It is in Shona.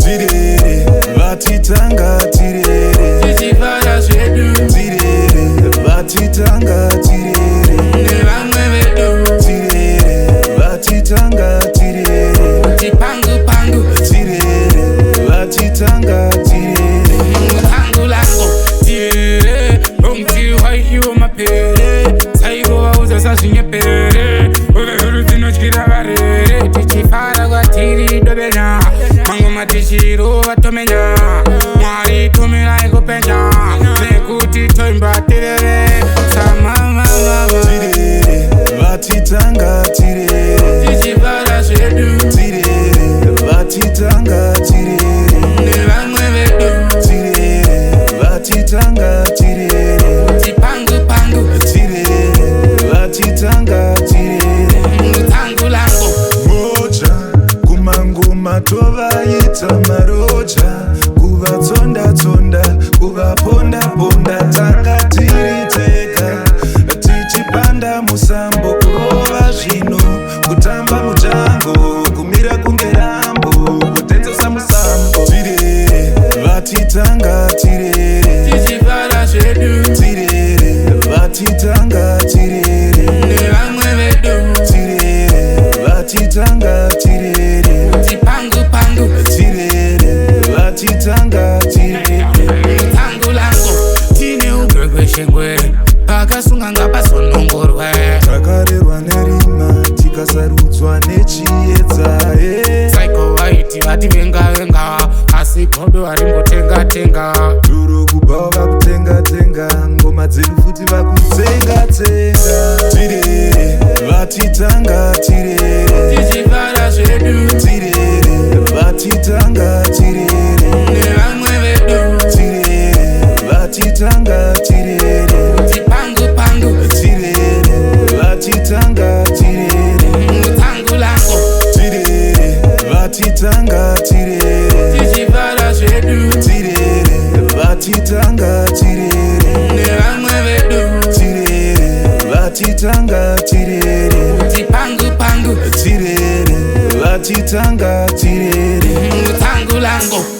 Tirere, vatitanga tirere. Tichifara zvedu. Tirere, vatitanga tirere. Nevamwe vedu. Tirere, vatitanga tirere. Tipangu pangu. Tirere, vatitanga tirere. Pangu lango. Tirere, umti waiyo mapere. Cyko wauza sashinyepere. Uvehuru tinochira varere. Tichifara kwatiri dobenya. Mangoma tichiro vatomenya. Mwari tumirai kupenya. Nekuti toimba tirere. Tirere, vatitanga tirere. Tichifara zvedu. Tirere, vatitanga tirere. Nevamwe vedu. Tirere, vatitanga tirere. Tipangu pangu. Tirere, vatitanga tirere. Tangu lango. Moja, kumangoma tovaita maroja. Kuvatsonda tsonda, kuvaponda ponda. Tanga tiri tega, tichipanda musambo. Kurova zvino, kutamba mujango. Kumira kungerambo, kutenzesa musambo. Tirere, vatitanga tirere. Tichifara zvedu. Tirere, vatitanga tirere. Nevamwe vedu. Tirere, vatitanga tirere. Tipangu pangu. Tirere, vatitanga tirere. Tangu lango. Tine ugwegwe shengwere. Pakasunga ngapasonongorwe. Takarerwa nerima, tikasarudzwa nechiedza. Cyko waiti vati venga venga. Asi godo harimbotenga tenga. Duro kubva vakutenga tenga, ngoma dzedu futi vakutsenga tsenga. Tirere, vatitanga tirere. Tichifara zvedu. Tirere, vatitanga tirere. Nevamwe vedu. Tirere, vatitanga tirere. Tipangu pangu. Tirere, vatitanga tirere. Tangu lango. Tirere, vatitanga tirere. Tichifara zvedu. Tirere, vatitanga tirere. Nevamwe vedu. Tirere, vatitanga tirere. Tipangu pangu. Tirere, vatitanga tirere. Tangu lango.